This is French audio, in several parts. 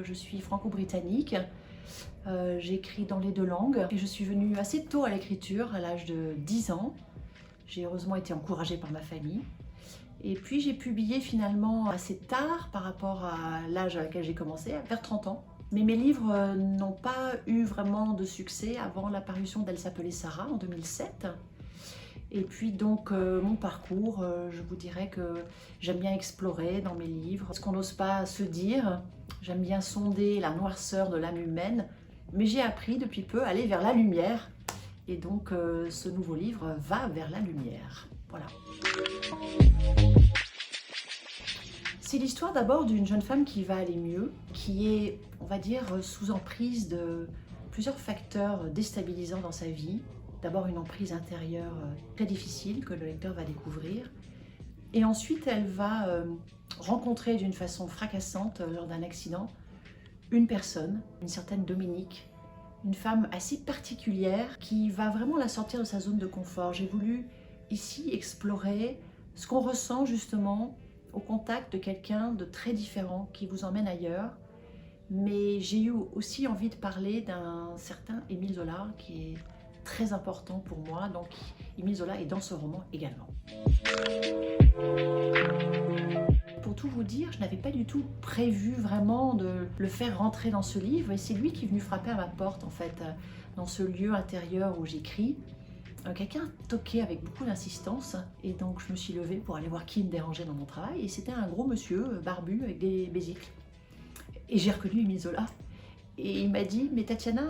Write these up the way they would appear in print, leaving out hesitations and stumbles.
Je suis franco-britannique, j'écris dans les deux langues et je suis venue assez tôt à l'écriture, à l'âge de 10 ans. J'ai heureusement été encouragée par ma famille. Et puis j'ai publié finalement assez tard par rapport à l'âge à laquelle j'ai commencé, vers 30 ans. Mais mes livres n'ont pas eu vraiment de succès avant la parution d'Elle s'appelait Sarah en 2007. Et puis donc mon parcours, je vous dirais que j'aime bien explorer dans mes livres ce qu'on n'ose pas se dire. J'aime bien sonder la noirceur de l'âme humaine, mais j'ai appris depuis peu à aller vers la lumière. Et donc ce nouveau livre va vers la lumière. Voilà. C'est l'histoire d'abord d'une jeune femme qui va aller mieux, qui est, on va dire, sous emprise de plusieurs facteurs déstabilisants dans sa vie. D'abord une emprise intérieure très difficile que le lecteur va découvrir. Et ensuite, elle va rencontrer d'une façon fracassante, lors d'un accident, une personne, une certaine Dominique, une femme assez particulière qui va vraiment la sortir de sa zone de confort. J'ai voulu ici explorer ce qu'on ressent justement au contact de quelqu'un de très différent qui vous emmène ailleurs. Mais j'ai eu aussi envie de parler d'un certain Émile Zola qui est très important pour moi. Donc Émile Zola est dans ce roman également. Pour tout vous dire, je n'avais pas du tout prévu vraiment de le faire rentrer dans ce livre et c'est lui qui est venu frapper à ma porte en fait, dans ce lieu intérieur où j'écris. Quelqu'un toquait avec beaucoup d'insistance et donc je me suis levée pour aller voir qui me dérangeait dans mon travail et c'était un gros monsieur barbu avec des besicles. Et j'ai reconnu Émile Zola et il m'a dit « Mais Tatiana,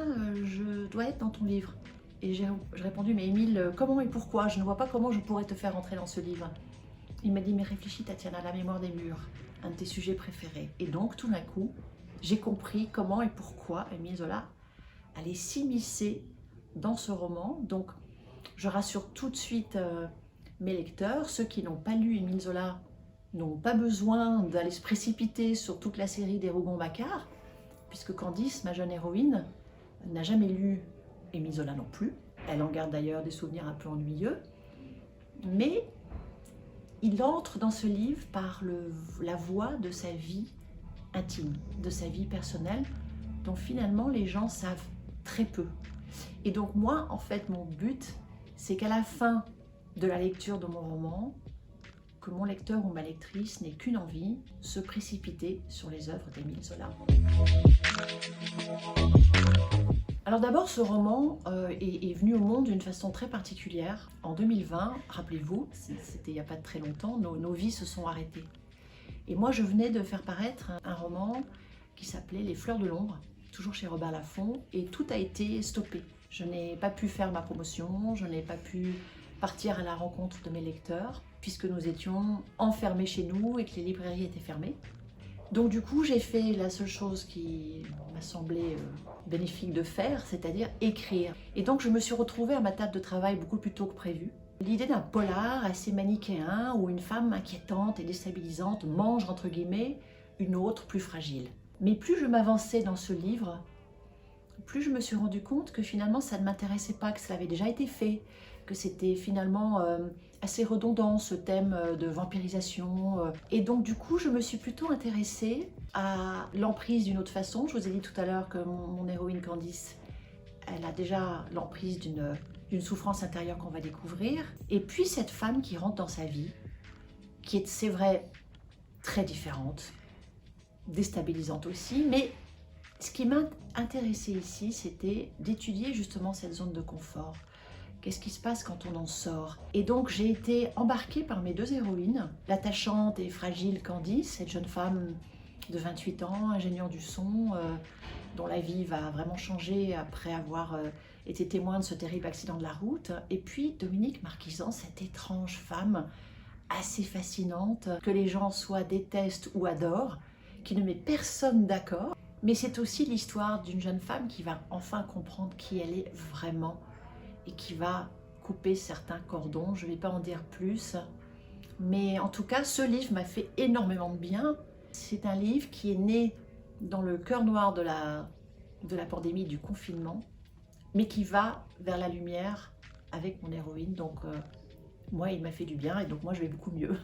je dois être dans ton livre ». Et j'ai répondu « Mais Émile, comment et pourquoi? Je ne vois pas comment je pourrais te faire rentrer dans ce livre ». Il m'a dit « Mais réfléchis Tatiana, la mémoire des murs, un de tes sujets préférés ». Et donc tout d'un coup, j'ai compris comment et pourquoi Émile Zola allait s'immiscer dans ce roman. Donc je rassure tout de suite mes lecteurs, ceux qui n'ont pas lu Émile Zola n'ont pas besoin d'aller se précipiter sur toute la série des Rougon-Macquart, puisque Candice, ma jeune héroïne, n'a jamais lu Émile Zola non plus. Elle en garde d'ailleurs des souvenirs un peu ennuyeux. Mais il entre dans ce livre par la voix de sa vie intime, de sa vie personnelle, dont finalement les gens savent très peu. Et donc moi, en fait, mon but, c'est qu'à la fin de la lecture de mon roman, que mon lecteur ou ma lectrice n'ait qu'une envie, se précipiter sur les œuvres d'Émile Zola. Alors d'abord, ce roman est venu au monde d'une façon très particulière. En 2020, rappelez-vous, c'était il n'y a pas très longtemps, nos vies se sont arrêtées. Et moi, je venais de faire paraître un roman qui s'appelait Les Fleurs de l'ombre, toujours chez Robert Laffont, et tout a été stoppé. Je n'ai pas pu faire ma promotion, je n'ai pas pu partir à la rencontre de mes lecteurs, puisque nous étions enfermés chez nous et que les librairies étaient fermées. Donc du coup, j'ai fait la seule chose qui m'a semblé bénéfique de faire, c'est-à-dire écrire. Et donc je me suis retrouvée à ma table de travail beaucoup plus tôt que prévu. L'idée d'un polar assez manichéen où une femme inquiétante et déstabilisante mange entre guillemets une autre plus fragile. Mais plus je m'avançais dans ce livre, plus je me suis rendu compte que finalement ça ne m'intéressait pas, que ça avait déjà été fait, que c'était finalement assez redondant ce thème de vampirisation. Et donc du coup je me suis plutôt intéressée à l'emprise d'une autre façon. Je vous ai dit tout à l'heure que mon héroïne Candice, elle a déjà l'emprise d'une souffrance intérieure qu'on va découvrir. Et puis cette femme qui rentre dans sa vie, qui est, c'est vrai, très différente, déstabilisante aussi, mais ce qui m'a intéressée ici, c'était d'étudier justement cette zone de confort. Qu'est-ce qui se passe quand on en sort? Et donc j'ai été embarquée par mes deux héroïnes, l'attachante et fragile Candice, cette jeune femme de 28 ans, ingénieure du son, dont la vie va vraiment changer après avoir été témoin de ce terrible accident de la route. Et puis Dominique Marquisan, cette étrange femme assez fascinante, que les gens soit détestent ou adorent, qui ne met personne d'accord. Mais c'est aussi l'histoire d'une jeune femme qui va enfin comprendre qui elle est vraiment et qui va couper certains cordons. Je ne vais pas en dire plus, mais en tout cas, ce livre m'a fait énormément de bien. C'est un livre qui est né dans le cœur noir de la pandémie, du confinement, mais qui va vers la lumière avec mon héroïne. Donc moi, il m'a fait du bien et donc moi, je vais beaucoup mieux.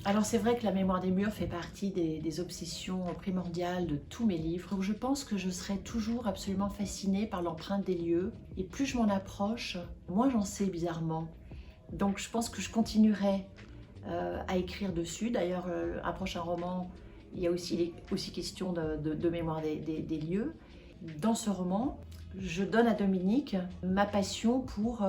Alors c'est vrai que la mémoire des murs fait partie des obsessions primordiales de tous mes livres, où je pense que je serai toujours absolument fascinée par l'empreinte des lieux, et plus je m'en approche, moins j'en sais bizarrement. Donc je pense que je continuerai à écrire dessus. D'ailleurs, un prochain roman, il est aussi question de mémoire des lieux. Dans ce roman, je donne à Dominique ma passion pour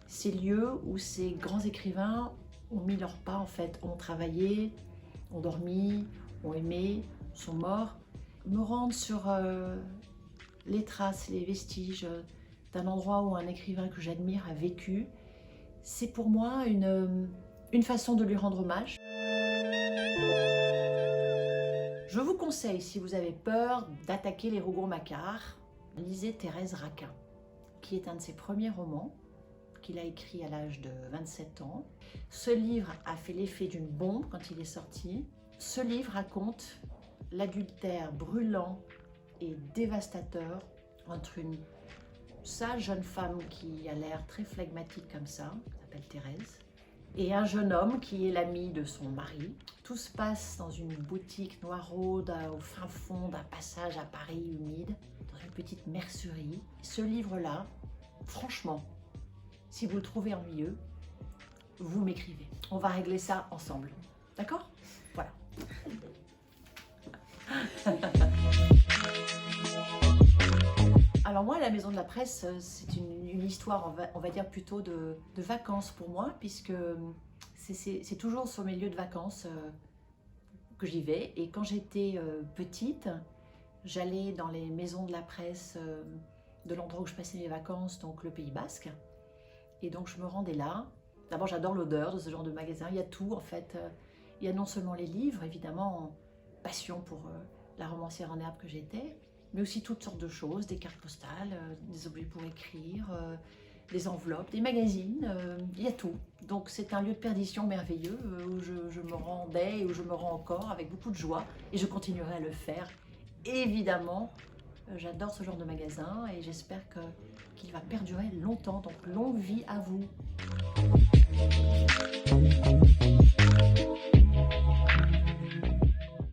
ces lieux où ces grands écrivains ont mis leurs pas, en fait, ont travaillé, ont dormi, ont aimé, sont morts. Me rendre sur les traces, les vestiges d'un endroit où un écrivain que j'admire a vécu, c'est pour moi une façon de lui rendre hommage. Je vous conseille, si vous avez peur d'attaquer les Rougon-Macquart, lisez Thérèse Raquin, qui est un de ses premiers romans, qu'il a écrit à l'âge de 27 ans. Ce livre a fait l'effet d'une bombe quand il est sorti. Ce livre raconte l'adultère brûlant et dévastateur entre une sage jeune femme qui a l'air très flegmatique comme ça, qui s'appelle Thérèse, et un jeune homme qui est l'ami de son mari. Tout se passe dans une boutique noiraude au fin fond d'un passage à Paris humide, dans une petite mercerie. Ce livre-là, franchement, si vous le trouvez ennuyeux, vous m'écrivez. On va régler ça ensemble. D'accord? Voilà. Alors moi, la Maison de la Presse, c'est une histoire, on va dire plutôt de vacances pour moi, puisque c'est toujours sur mes lieux de vacances que j'y vais. Et quand j'étais petite, j'allais dans les maisons de la presse de l'endroit où je passais mes vacances, donc le Pays Basque. Et donc je me rendais là. D'abord, j'adore l'odeur de ce genre de magasin. Il y a tout, en fait. Il y a non seulement les livres, évidemment, passion pour la romancière en herbe que j'étais, mais aussi toutes sortes de choses, des cartes postales, des objets pour écrire, des enveloppes, des magazines, il y a tout. Donc c'est un lieu de perdition merveilleux où je me rendais et où je me rends encore avec beaucoup de joie, et je continuerai à le faire. Évidemment, j'adore ce genre de magasin et j'espère qu'il va perdurer longtemps, donc longue vie à vous.